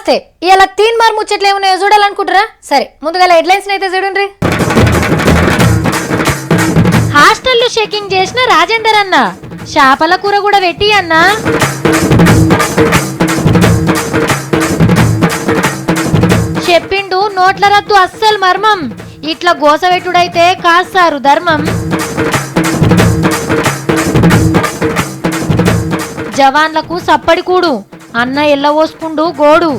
నమస్తే. ఇలా 3 మార్ ముచ్చట్లు ఏమున్నాయో చూడాలనుకుంటారా? సరే, ముందుగా హెడ్లైన్స్ అయితే చూడండి. హాస్టల్లో చెకింగ్ చేసిన రాజేందర్ అన్న, చేపల కూర కూడా పెట్టి అన్న. చెప్పిండు నోట్ల రద్దు అస్సలు మర్మం, ఇట్లా గోసవెట్టుడైతే కాస్తారు ధర్మం. జవాన్లకు సప్పడి కూడు, అన్న ఎల్లవోసుకుండు గోడు.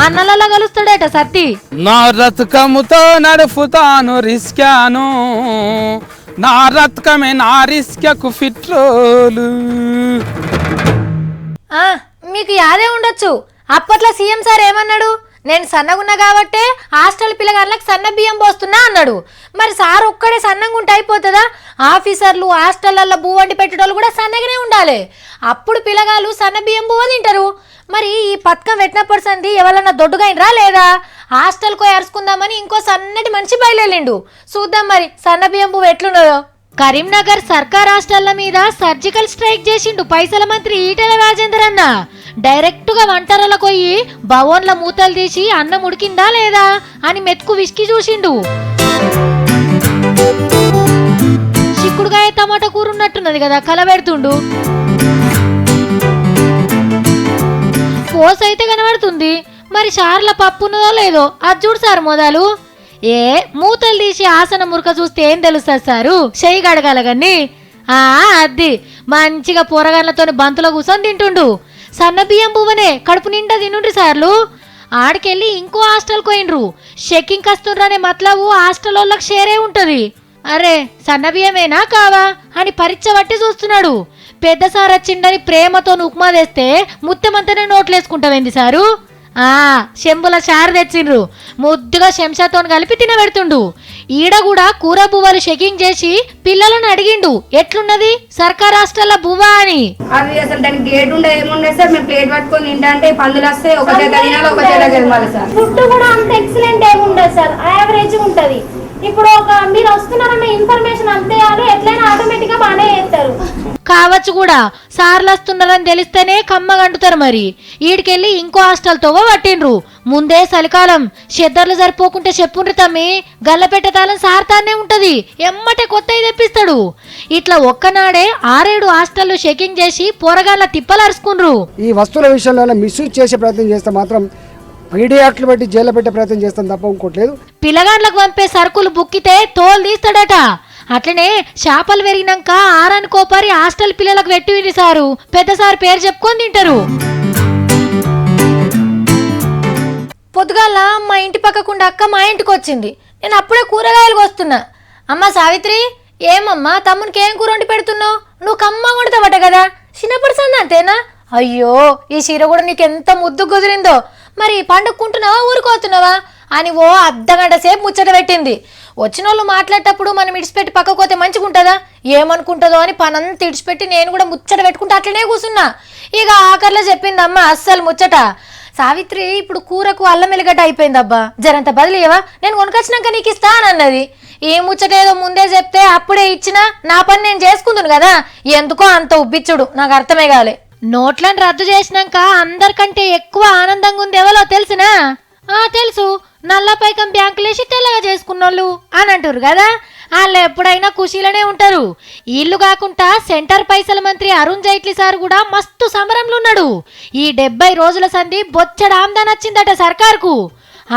అన్నలలో కలుస్తాడట సత్తి. నా రతకముతో నడుపుతాను రిస్కాను, నా రతకమే నా రిస్కకు ఫిట్రోలు. మీకు యాదే ఉండొచ్చు, అప్పట్లో సీఎం సార్ ఏమన్నాడు? నేను సన్నగున్నా కాబట్టే హాస్టల్ పిల్లగాళ్ళకి సన్న బియ్యం పోస్తున్నా అన్నాడు. మరి సార్ ఒక్కడే సన్నంగా ఉంటే అయిపోతుందా? ఆఫీసర్లు హాస్టళ్లలో బువ్వ వండి పెట్టేటోళ్ళు కూడా సన్నగానే ఉండాలి, అప్పుడు పిల్లగాళ్ళు సన్న బియ్యం బువ్వ తింటారు. మరి ఈ పథకం పెట్టినప్పుడు సంది ఎవరన్నా దొడ్డుగైనరా లేదా? హాస్టల్కు అరుచుకుందామని ఇంకో సన్నటి మనిషి బయలుదేరిండు. చూద్దాం మరి సన్న బియ్యం బువ్వ ఎట్లున్నదో. కరీంనగర్ సర్కార్ హాస్టళ్ల మీద సర్జికల్ స్ట్రైక్ చేసిండు పైసల మంత్రి ఈటెల రాజేందర్ అన్న. డైరెక్ట్ గా వంటరలకు పోయి బవోన్ల మూతలు తీసి అన్నం ఉడికిందా లేదా అని మెతుకు విసికి చూసిండు. చిక్కుడుకాయ టమాటా కూర ఉన్నట్టున్నది కదా, కలబెడుతుండు. పోస్ అయితే కనబడుతుంది, మరి చార్ల పప్పున్నదో లేదో అది చూడు సార్ మొదలు. మూతలు తీసి ఆసన మురక చూస్తే ఏం తెలుస్తుంది సారు? చెయ్యి గడగాలగాని అది మంచిగా పోరగాళ్ళతో బంతులో కూర్చొని తింటుండు. సన్న బియ్యం బువ్వనే కడుపు నిండా తినుండ్రి సార్లు. ఆడికెళ్ళి ఇంకో హాస్టల్కి పోయిండ్రు. చెక్కింగ్ వస్తుండ్రనే మతలబు హాస్టల్ వాళ్ళకి షేరే ఉంటది. అరే సన్న బియ్యమేనా కావా అని పరీక్ష పట్టి చూస్తున్నాడు. పెద్ద సార్ వచ్చిండని ప్రేమతో ఉప్మా తెస్తే ముత్తెమంతనే నోట్లేసుకుంటావేంది సారు? శంబుల చారు తెచ్చిండ్రు, ముద్దుగా శంషాతో కలిపి తినబెడుతుండు. ఈడ కూడా కూర బువ్వలు చెకింగ్ చేసి పిల్లలను అడిగిండు ఎట్లున్నది సర్కార్ హాస్టల్ బువ్వా అని. అది అసలు దానికి గేట్ ఉండే ఏముండదు సార్, మేము ప్లేట్ పట్టుకొని తింటే పందులు వస్తే ఒక చేత తినాలి, ఒక చేత గెలవాలి సార్. ఫుడ్ కూడా అంత ఎక్సలెంట్ ఏముండదు సార్, యావరేజ్ ఉంటది. ఇప్పుడు ఒక మీరు వస్తున్నారన్న ఇన్ఫర్మేషన్ అంతే ఎట్లయినా ఆటోమేటిక్ గా బాగానే చేస్తారు కావచ్చు కూడా. సార్లు వస్తున్నారని తెలిస్తేనే కమ్మగంటుతారు. మరి ఈడికెళ్ళి ఇంకో హాస్టల్ తోవ పట్టిండ్రు. ముందే చలికాలం, చెద్దర్లు సరిపోకుంటే చెప్పుండ్రి తమ్మి, గల్లపెట్ట తాళం సార్తానే ఉంటది, ఎమ్మటే కొత్తవి తెప్పిస్తాడు. ఇట్లా ఒక్కనాడే 6-7 హాస్టళ్లు చెకింగ్ చేసి పోరగాళ్ళ తిప్పలరుచుకుండ్రు. ఈ వస్తువుల విషయంలో మిస్యూజ్ చేసే ప్రయత్నం చేస్తే మాత్రం పీడీ యాక్ట్లు పెట్టి జైల్లో పెట్టే ప్రయత్నం చేస్తాం తప్ప ఇంకోట్లేదు. పిల్లగాండ్లకు పంపే సరుకులు బుక్కితే తోలు తీస్తాడట. అట్లనే చేపలు పెరిగినాక ఆరానికోపరి హాస్టల్ పిల్లలకు వెట్టివింది సారు. పెద్ద సార్ పేరు చెప్పుకొని తింటారు. పొద్దుగాల మా ఇంటి పక్కకుండా అక్క మా ఇంటికి వచ్చింది. నేను అప్పుడే కూరగాయలు వస్తున్నా. అమ్మ సావిత్రి, ఏమమ్మా తమ్మునికి ఏం కూర వండి పెడుతున్నావు? నువ్వు కమ్మ వండుతావట కదా, చిన్నప్పుడు సంది అంతేనా? అయ్యో ఈ చీర కూడా నీకెంత ముద్దు కుదిరిందో. మరి పండుక్కుంటున్నావా ఊరుకోతున్నావా అని ఓ అర్ధగంట సేపు ముచ్చట పెట్టింది. వచ్చిన వాళ్ళు మాట్లాడేటప్పుడు మనం ఇడిచిపెట్టి పక్కకు పోతే మంచిగా ఉంటుందా, ఏమనుకుంటుందో అని పనంతా ఇడిచిపెట్టి నేను కూడా ముచ్చట పెట్టుకుంటే అట్లనే కూర్చున్నా. ఇక ఆఖరిలో చెప్పిందమ్మ అస్సలు ముచ్చట. సావిత్రి, ఇప్పుడు కూరకు అల్లం ఎల్లిగడ్డ అయిపోయిందబ్బా, జరంత బదిలీయవా, నేను కొనుకొచ్చినాక నీకు ఇస్తా అని అన్నది. ఏ ముచ్చట ఏదో ముందే చెప్తే అప్పుడే ఇచ్చినా నా పని నేను చేసుకుందును కదా, ఎందుకో అంత ఉబ్బిచ్చుడు నాకు అర్థమే కాలే. నోట్లను రద్దు చేసినాక అందరికంటే ఎక్కువ ఆనందంగా ఉంది ఎవరో తెలిసినా? తెలుసు, నల్ల పైకం బ్యాంకులేసి తెల్లగా చేసుకున్నోళ్ళు అని అంటారు కదా, వాళ్ళు ఎప్పుడైనా ఖుషీలోనే ఉంటారు. ఇల్లు కాకుండా సెంటర్ పైసల మంత్రి అరుణ్ జైట్లీ సార్ కూడా మస్తు సమరంలో ఉన్నాడు. ఈ 70 రోజుల సంధి బొచ్చడు ఆమ్దాన్ వచ్చిందట సర్కార్కు.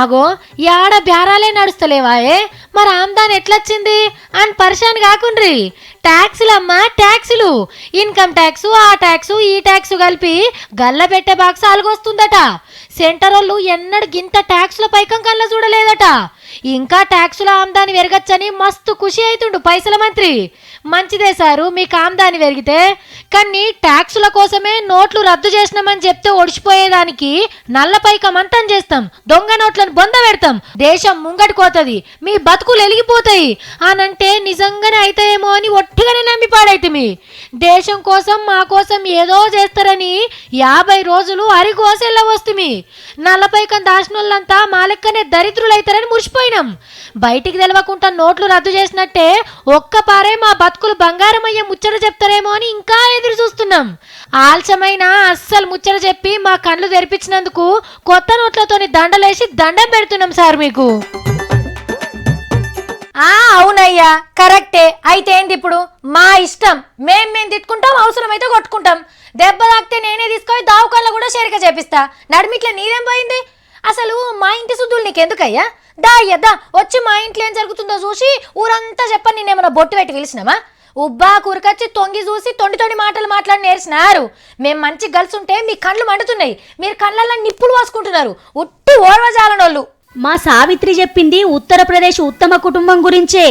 అగో యాడ బేరాలే నడుస్తలేవాయే, మరి ఆమ్దాన్ ఎట్లొచ్చింది అని పరిశాన్ కాకుండ్రి. ట్యాక్సులమ్మా ట్యాక్సులు, ఇన్కమ్ ట్యాక్సు, ఆ ట్యాక్సు ఈ ట్యాక్సు కలిపి గల్ల పెట్టే బాక్స్ అలగొస్తుందట. సెంటర్ వాళ్ళు ఎన్నడు గింత ట్యాక్సుల పైకం కల్లా చూడలేదట. ఇంకా ట్యాక్సుల ఆమ్దాని పెరగచ్చని మస్తు ఖుషి అవుతుండు పైసల మంత్రి. మంచిదే సారు మీకు ఆమ్దాని పెరిగితే, కానీ ట్యాక్సుల కోసమే నోట్లు రద్దు చేసినామని చెప్తే ఒడిచిపోయేదానికి నల్ల పైకం అంతం చేస్తాం, దొంగ నోట్లను బొంద పెడతాం, దేశం ముంగటిపోతుంది, మీ బతుకులు ఎలిగిపోతాయి అనంటే నిజంగానే అయితాయేమో అని ఒట్టిగానే నమ్మి పాడైతే దేశం కోసం మా కోసం ఏదో చేస్తారని 50 రోజులు అరిగోసెల్ల వస్తుంది. నల్ల పైకం దాచినోళ్ళంతా మా లెక్కనే దరిద్రులైతారని మురిసిపోయి అయిపోయినాం. బయటికి తెలవకుండా నోట్లు రద్దు చేసినట్టే ఒక్కపారే మా బతుకులు బంగారమయ్యే ముచ్చట చెప్తారేమో అని ఇంకా ఎదురు చూస్తున్నాం. ఆలస్యమైన అస్సలు ముచ్చట చెప్పి మా కళ్ళు తెరిపించినందుకు కొత్త నోట్లతోని దండలేసి దండం పెడుతున్నాం సార్ మీకు. అవునయ్యా కరెక్టే. అయితే ఏంది ఇప్పుడు మా ఇష్టం, మేం తిట్టుకుంటాం, అవసరమైతే కొట్టుకుంటాం. దెబ్బ తాకితే నేనే తీసుకొని దావుకాళ్ళ కూడా చేరిక చేపిస్తా. నడిమిట్ల నీదేం పోయింది? అసలు మా ఇంటి శుద్ధులు నీకెందుకయ్యా? దా అయ్యద్దా వచ్చి మా ఇంట్లో ఏం జరుగుతుందో చూసి ఊరంతా చెప్పని నేనేమన్నా బొట్టు పెట్టి పిలిచినామా? ఉబ్బా కూరకొచ్చి తొంగి చూసి తొండి మాటలు మాట్లాడి నేర్చినారు. మేం మంచి గలుసుంటే మీ కళ్ళు మండుతున్నాయి, మీరు కళ్ళల్లో నిప్పులు పోసుకుంటున్నారు. ఉట్టి ఓర్వజాలనోళ్ళు. మా సావిత్రి చెప్పింది ఉత్తరప్రదేశ్ ఉత్తమ కుటుంబం గురించే.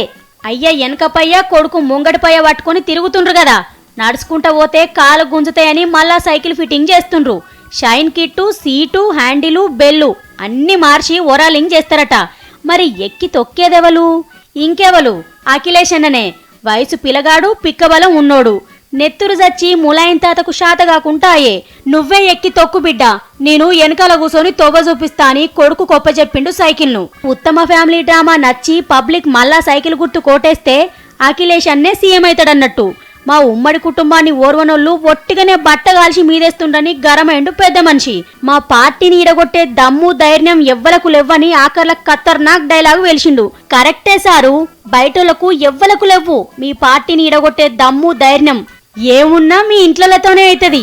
అయ్య వెనకపయ్య కొడుకు ముంగడిపయ్య పట్టుకుని తిరుగుతుండ్రు కదా, నడుచుకుంటా పోతే కాలు గుంజుతాయని మళ్ళా సైకిల్ ఫిట్టింగ్ చేస్తుండ్రు. Chain kit, seat, handle, bell అన్ని మార్చి ఓరాలింగ్ చేస్తారట. మరి ఎక్కి తొక్కేదెవలు? ఇంకెవలు? అఖిలేష్ అన్ననే. వయసు పిలగాడు, పిక్కబలం ఉన్నోడు. నెత్తురు జచ్చి ములాయిన్ తాతకు శాత కాకుంటాయే. నువ్వే ఎక్కి తొక్కు బిడ్డ, నేను వెనకాల కూసోని తొవ్వ చూపిస్తా అని కొడుకు కొప్ప చెప్పిండు సైకిల్ను. ఉత్తమ ఫ్యామిలీ డ్రామా నచ్చి పబ్లిక్ మళ్ళా సైకిల్ గుర్తు కోటేస్తే అఖిలేష్ అన్నే సీఎం అవుతాడన్నట్టు. మా ఉమ్మడి కుటుంబాన్ని ఓర్వనోళ్ళు ఒట్టిగానే బట్ట కాల్చి మీదేస్తుండని గరమైండు పెద్ద మనిషి. మా పార్టీని ఈడగొట్టే దమ్ము ధైర్యం ఎవ్వలకు లేవ్వని ఆఖర్ల ఖతర్నాక్ డైలాగు వెలిసిండు. కరెక్టే సారు, బయటోళ్లకు ఎవ్వలకు లేవు. మీ పార్టీని ఈడగొట్టే దమ్ము ధైర్యం ఏమున్నా మీ ఇంట్లతోనే అవుతుంది.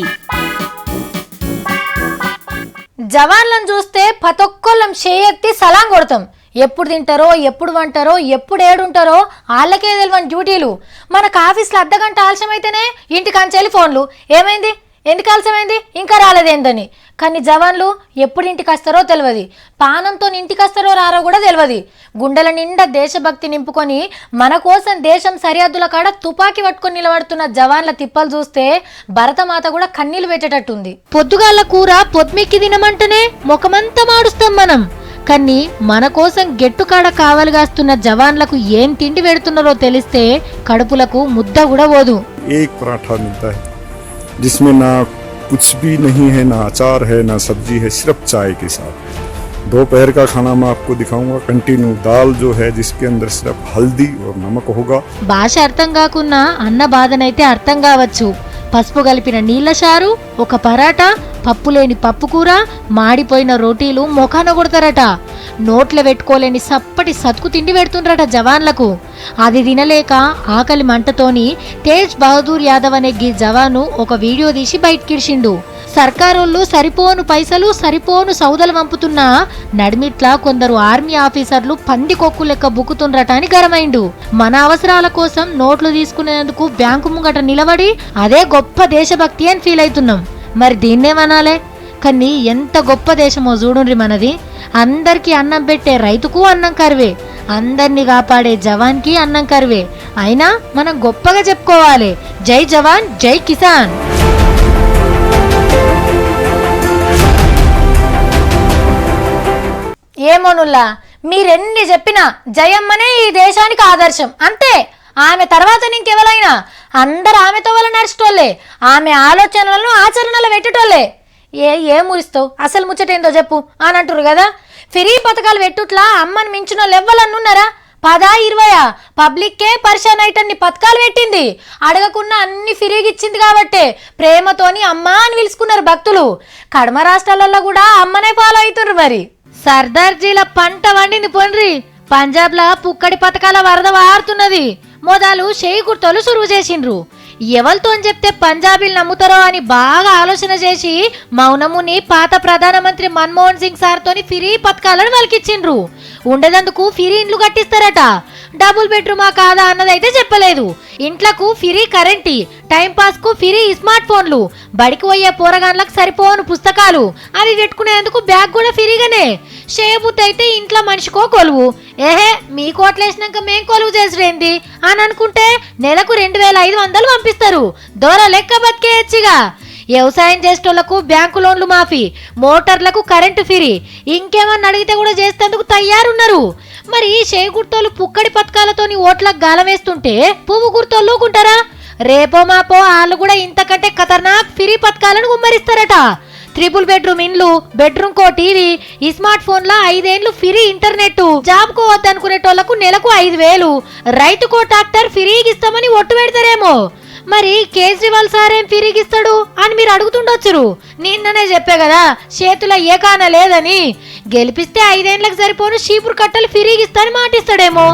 జవాన్లను చూస్తే పతొక్కొల్లం చేయెత్తి సలాం కొడతాం. ఎప్పుడు తింటారో, ఎప్పుడు వంటారో, ఎప్పుడు ఏడుంటారో వాళ్ళకే తెలియని డ్యూటీలు. మనకు ఆఫీస్లో అర్ధగంట ఆలస్యమైతేనే ఇంటికి అంచెలి ఫోన్లు, ఏమైంది, ఎందుకు ఆలస్యమైంది, ఇంకా రాలేదేందని. కానీ జవాన్లు ఎప్పుడు ఇంటికి వస్తారో తెలియదు, పానంతో ఇంటికి వస్తారో రారో కూడా తెలియదు. గుండెల నిండా దేశభక్తి నింపుకొని మన కోసం దేశం సరిహద్దుల కాడ తుపాకీ పట్టుకొని నిలబడుతున్న జవాన్ల తిప్పలు చూస్తే భరతమాత కూడా కన్నీళ్లు పెట్టేటట్టుంది. పొద్దుగాల కూర పొద్దుమిక్కి తినమంటేనే ముఖమంతా మాడుస్తాం మనం. కానీ మన కోసం గెట్టుకాడ కావలిగాస్తున్న జవాన్లకు ఏం తిండి పెడుతున్నారో తెలిస్తే కడుపులకు ముద్ద కూడా పోదు. एक पराठा मिलता है जिसमें ना कुछ भी नहीं है, ना अचार है, ना सब्जी है, सिर्फ चाय के साथ. दोपहर का खाना मैं आपको दिखाऊंगा. कंटिन्यू दाल जो है जिसके अंदर सिर्फ हल्दी और नमक होगा. భాష అర్థం కాకున్నా అన్న బాధనైతే అర్థం కావచ్చు. పసుపు కలిపిన నీళ్ల చారు, ఒక పరాటా, పప్పు లేని పప్పు కూర, మాడిపోయిన రోటీలు మొఖాన కొడతారట. నోట్ల పెట్టుకోలేని సప్పటి సతుకు తిండి పెడుతుండ్రట జవాన్లకు. అది తినలేక ఆకలి మంటతోని తేజ్ బహదూర్ యాదవ్ అనే గీ జవాను ఒక వీడియో తీసి బయటకిడిచిండు. సర్కారోళ్ళు సరిపోను పైసలు సరిపోను సౌదలు పంపుతున్నా నడిమిట్లా కొందరు ఆర్మీ ఆఫీసర్లు పంది కొక్కు లెక్క బుక్కుతుండ్రట అని గరమైండు. మన అవసరాల కోసం నోట్లు తీసుకునేందుకు బ్యాంకు ముంగట నిలబడి అదే గొప్ప దేశభక్తి అని ఫీల్ అవుతున్నాం. మరి దీన్నేమనాలే? కానీ ఎంత గొప్ప దేశమో చూడుండ్రి మనది. అందరికీ అన్నం పెట్టే రైతుకు అన్నం కరువే, అందరినీ కాపాడే జవాన్కి అన్నం కరువే. అయినా మనం గొప్పగా చెప్పుకోవాలి, జై జవాన్ జై కిసాన్. ఏమోనుల్లా, మీరెన్ని చెప్పినా జయమ్మనే ఈ దేశానికి ఆదర్శం అంతే. ఆమె తర్వాత ఇంకెవరైనా అందరు ఆమెతో వల్ల నడిచేటోళ్ళే, ఆమె ఆలోచనలను ఆచరణలో పెట్టేటోళ్ళే. ఏం మురిస్తావు, అసలు ముచ్చటేందో చెప్పు అని అంటారు కదా. ఫ్రీ పథకాలు పెట్టుట్లా అమ్మని మించిన వాళ్ళు ఎవ్వలన్నున్నారా? 10-20 పబ్లిక్కే పరిశాన్ అయిటన్ని పథకాలు పెట్టింది. అడగకుండా అన్ని ఫిరిగిచ్చింది కాబట్టే ప్రేమతోని అమ్మ అని పిలుచుకున్నారు భక్తులు. కడమ రాష్ట్రాలలో కూడా అమ్మనే ఫాలో అవుతున్నారు. మరి సర్దార్జీల పంట వండింది పొండ్రి. పంజాబ్ లా పుక్కడి పథకాల వరద వారుతున్నది. మొదలు చేయి గుర్తోలు సురువు చేసిండ్రు. ఎవరితో అని చెప్తే పంజాబీలు నమ్ముతారో అని బాగా ఆలోచన చేసి మౌనముని పాత ప్రధానమంత్రి మన్మోహన్ సింగ్ సార్తోని ఫ్రీ పథకాలను వలికిచ్చిండ్రు. ఉండేదందుకు ఫ్రీ ఇండ్లు కట్టిస్తారట. డబుల్ బెడ్రూమా కాదా అన్నదైతే చెప్పలేదు. ఇంట్లకు ఫ్రీ కరెంటీ, టైంపాస్ కు ఫ్రీ స్మార్ట్ ఫోన్లు, బడికి పోయే పోరగాన్లకు సరిపోను పుస్తకాలు, అవి పెట్టుకునేందుకు బ్యాగ్ కూడా ఫ్రీగానే. షేబుత్ అయితే ఇంట్లో మనిషికో కొలువు. ఏహే మీ కోట్లేసినాక మేం కొలువు చేసుడేంది అని అనుకుంటే నెలకు 2500 పంపిస్తారు. దూర లెక్క బతికేయచ్చిగా. వ్యవసాయం చేసేటోళ్లకు బ్యాంకు లోన్లు మాఫీ, మోటార్లకు కరెంటు ఫ్రీ, ఇంకేమన్నా అడిగితే కూడా చేసేందుకు తయారున్నారు. మరి చేయి గుర్తోళ్ళు పుక్కడి పథకాలతోని ఓట్లకు గాలం వేస్తుంటే పువ్వు గుర్తోళ్ళు ఊకుంటారా? రేపో మాపో వాళ్ళు కూడా ఇంతకంటే ఖతర్నాక్ ఫ్రీ పథకాలను గుమ్మరిస్తారట. ట్రిపుల్ బెడ్రూమ్ ఇండ్లు, బెడ్రూమ్ కో టీవీ, ఈ స్మార్ట్ ఫోన్ లా 5 ఏళ్లు ఫ్రీ ఇంటర్నెట్, జాబ్ కో వద్దనుకునేటోళ్లకు నెలకు 5,000, రైతుకో ట్రాక్టర్ ఫ్రీగా ఇస్తామని ఒట్టు పెడతారేమో. మరి కేజ్రీవాల్ సార్ ఏం ఫిరిగిస్తాడు అని మీరు అడుగుతుండొచ్చురు. నిన్ననే చెప్పే కదా చేతుల ఏకాన లేదని. గెలిపిస్తే 5 ఏళ్లకు సరిపోను షీపురు కట్టలు ఫిరిగిస్తాని మాటిస్తాడేమో.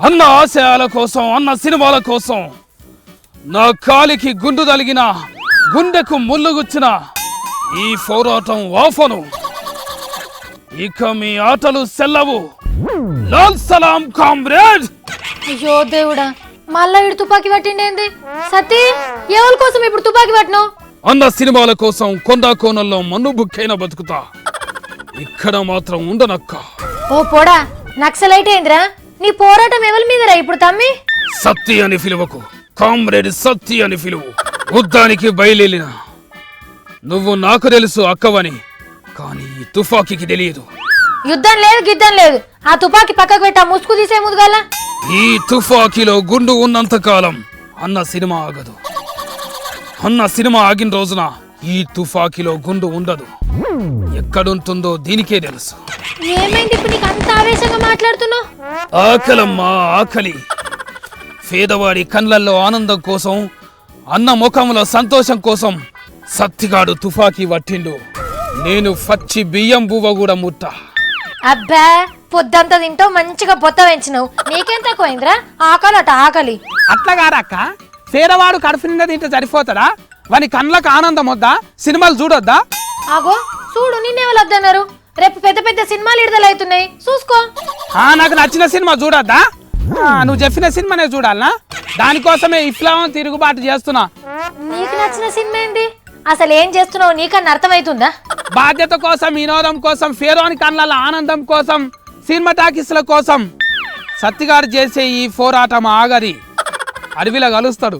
అన్న ఆశయాల కోసం, అన్న సినిమాల కోసం నా కాలికి గుండు తలిగిన, గుండెకు ముళ్ళు గుచ్చిన ఈ పోరాటం వాఫను. ఇక మీ ఆటలు సెల్లవు. లాల్ సలాం కామ్రేడ్. అయ్యో దేవుడా, మళ్ళా ఇడు తుపాకీ పట్టిండేంది? సతీ, ఎవరి కోసం ఇప్పుడు తుపాకీ పట్టినావు? అన్న సినిమాల కోసం కొండా కోనల్లో మన్ను బుక్కైన బతుకుతా, ఇక్కడ మాత్రం ఉండనక్క. ఓ పోడా, నక్సలైట్ ఏందిరా? నీ పోరాటం ఎవరి మీదరా ఇప్పుడు తమ్మి? సత్తి అని పిలువకు, కామ్రేడ్ సత్తి అని పిలువు. యుద్ధానికి బయలుదేరిన నువ్వు నాకు తెలుసు అక్కవని, కానీ ఈ తుపాకీకి తెలియదు. యుద్ధం లేదు గిద్దం లేదు, ఆ తుపాకీ పక్కకు పెట్టా ముసుగు తీసే ముదుగాల. ఈ తుపాకీలో గుండు ఉన్నంత కాలం అన్న సినిమా ఆగదు. అన్న సినిమా ఆగిన రోజున ఈ తుపాకీలో గుండు ఉండదు. ఎక్కడుంటుందో దీనికే తెలుసు. ఏమైంది ఇప్పుడు నీకు అంత ఆవేశంగా మాట్లాడుతున్నావు? ఆకలమ్మా ఆకలి. పేదవాడి కళ్ళల్లో ఆనందం కోసం, అన్న ముఖంలో సంతోషం కోసం సత్తిగాడు తుపాకీ పట్టిండు. నేను పచ్చి బియ్యం బువ్వ కూడా ముట్ట. అబ్బా, పొద్దంతా తింటావు, మంచిగా పొత్త పెంచినావు, నీకేం తక్కువైందిరా? ఆకలట ఆకలి. అట్లాగారక్క, పేదవాడు కడుపు నిండా తింటే సరిపోతాడా? వాని కళ్ళకు ఆనందం వద్దా? సినిమాలు చూడొద్దా? ఆగో చూడు, నిన్నేవాళ్ళు వద్దన్నారు. రేపు పెద్ద పెద్ద సినిమాలు విడుదలవుతున్నాయి, చూసుకో. నాకు నచ్చిన సినిమా చూడొద్దా? నువ్వు చెప్పిన సినిమానే చూడాలనా? దానికోసమే ఇస్లాం తిరుగుబాటు చేస్తున్నా. నీకు నచ్చిన సినిమా ఏంది? అసలు ఏం చేస్తున్నావు నీకన్నా అర్థమవుతుందా? బాధ్యత కోసం, వినోదం కోసం, ఫేరోని కళ్ళ ఆనందం కోసం, సినిమా టాకీస్ల కోసం సత్తిగాడు చేసే ఈ పోరాటం ఆగది. అడవిలో కలుస్తాడు.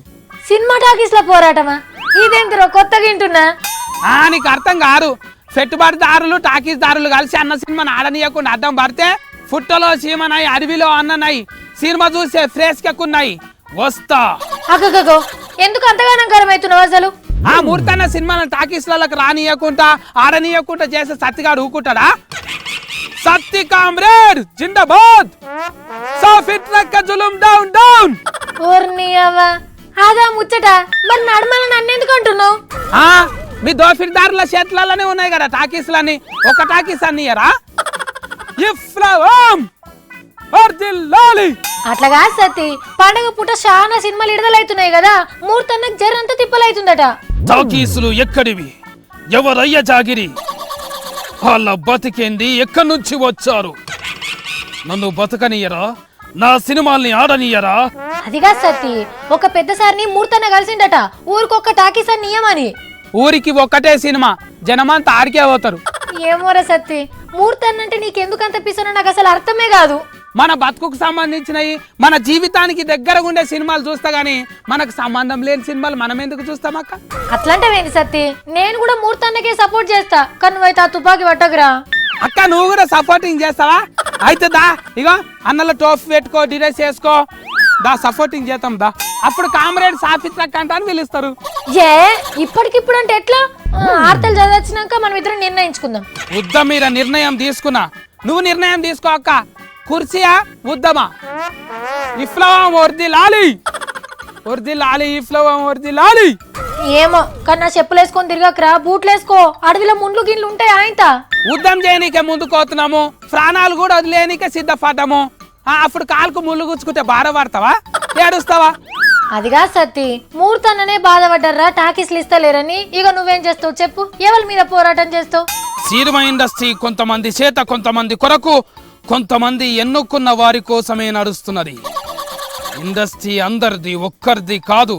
సినిమా టాకీస్ లో పోరాటమా? ఇదేంటిరో కొత్తగా వింటున్నా. నీకు అర్థం కాదు. పెట్టుబడిదారులు, టాకీస్ దారులు కలిసి అన్న సినిమాని ఆడనీయకుండా అడ్డం పడితే ఫుట్టలో సీమనాయి, అడవిలో అన్ననాయి, సినిమా చూసే ఫ్రేష్ కెక్కున్నాయి. వస్తా. అగగగో, ఎందుకు అంతగానం గరమవుతున్నావు అసలు? ఆ మూర్తన్న సినిమాలను టాకీస్లకు రానియకుండా, ఆడనీయకుండా చేసే సత్తిగాడు ఊకుంటాడా? సత్తి కామ్రేడ్ జిందాబాద్. Soffit రక్క జులుం down down. ఓర్ని అవ్వ, అదా ముచ్చట. మరి నడమల నన్నెందుకు అంటున్నావు? మీ దోఫిర్దారుల చేతులలోనే ఉన్నాయి కదా టాకీస్లని. ఒక టాకీస్ అన్నయ్యరా? అట్లాగా సత్తి, పండగ పూట చాలా సినిమాలు విడుదలవుతున్నాయి కదా, మూర్తన్నకు జరంతా తిప్పలవుతుందట. టాకీసులు ఎక్కడివి? ఎవరయ్య జాగిరి? వాళ్ళ బతికేంది? ఎక్కడి నుంచి వచ్చారు? నన్ను బతకనియరా? నా సినిమాల్ని ఆడనియరా? అదిగా సత్తి, ఒక పెద్ద సారిని మూర్తన్న కలిసిండట, ఊరికొక్క టాకీస్ అని నియమని. ఊరికి ఒక్కటే సినిమా, జనమంతా ఆడికే పోతారు. ఏమోరా సత్తి, మూర్తన్న అంటే నీకెందుకంత పిసనో నాకు అసలు అర్థమే కాదు. మన బతుకుకు సంబంధించినవి, మన జీవితానికి దగ్గరగా ఉండే సినిమాలు చూస్తా గానీ మనకు సంబంధం లేని సినిమాలు మనం ఎందుకు చూస్తాం అక్క? అట్లాంటివేంది సత్తి, నేను కూడా మూర్తన్నకే సపోర్ట్ చేస్తా, కానీ నువ్వైతే ఆ తుపాకీ పట్టకురా. అక్క నువ్వు కూడా సపోర్టింగ్ చేస్తావా? అయితే దా, ఇగో అన్నలో టోఫీ పెట్టుకో, డిరైస్ చేసుకో, దా సపోర్టింగ్ చేద్దాం దా. అప్పుడు కామ్రేడ్ సాఫిత్ రక్క అంట అని పిలుస్తారు. ఏ ఇప్పటికిప్పుడు అంటే ఎట్లా? ఆర్తలు చదివినాక మనం ఇద్దరం నిర్ణయించుకుందాం. యుద్ధం మీద నిర్ణయం తీసుకున్నా, నువ్వు నిర్ణయం తీసుకో అక్క. కుర్చీయా ఉద్దమా? విప్లవం వర్ధిల్లాలి, వర్ధిల్లాలి, విప్లవం వర్ధిల్లాలి. ఏమో, కానీ నా చెప్పులు వేసుకొని తిరగకరా, బూట్లు వేసుకో, అడవిలో ముండ్లు గిన్నెలు ఉంటాయి. ఆయనత యుద్ధం చేయనీకే ముందుకోతున్నాము, ప్రాణాలు కూడా వదిలేనికే సిద్ధపడ్డాము. అప్పుడు కాలుకు ముళ్ళు గుచ్చుకుంటే బాధపడతావా? ఏడుస్తావా? అదిగా సత్తి, మూర్తన్ననే బాధపడ్డర్రా టాకీస్లు ఇస్తలేరని. ఇక నువ్వేం చేస్తావు చెప్పు? ఎవరి మీద పోరాటం చేస్తావు? సినిమా ఇండస్ట్రీ కొంతమంది చేత, కొంతమంది కొరకు, కొంతమంది ఎన్నుకున్న వారి కోసమే నడుస్తున్నది. ఇండస్ట్రీ అందరిది, ఒక్కరిది కాదు.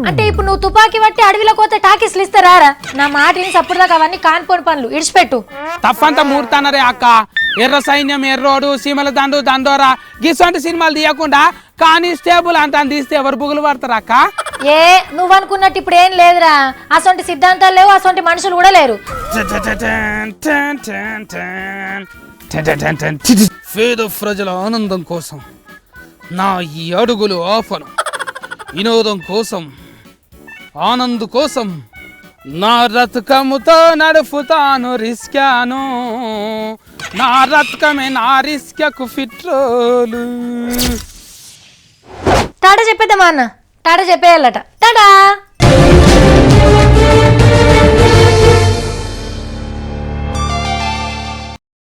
అంటే ఇప్పుడు నువ్వు తుపాకీ పట్టి అడవిలో పోతే టాకీస్లు ఇస్తారా? నా మాట అప్పుడు దాకా అవన్నీ కాన్పోని పనులు ఇడిచిపెట్టు. తప్పంతా మూర్తన్నరే అక్క. ఎర్ర సైన్యం, ఎర్రోడు, సీమల దండు, దండోరా గిసంటి సినిమాలు తీయకుండా కానిస్టేబుల్ అంతా తీస్తే ఎవరు బుగులు పడతారు అక్క? ఏ నువ్వు అనుకున్నట్టు ఇప్పుడు ఏం లేదురా, అసొంటి సిద్ధాంతాలు లేవు, అసొంటి మనుషులు కూడా లేరు. పేద ప్రజల ఆనందం కోసం నా ఈ అడుగులు ఆపను. వినోదం కోసం ఆనంద్ కోసం నా రథకముతో నడుపుతాను రిస్కాను, నా రథకమే నా రిస్కకు ఫిట్రోలు. టాటా చెప్పేద్దామా అన్న, టాటా చెప్పేయాలట. టాటా.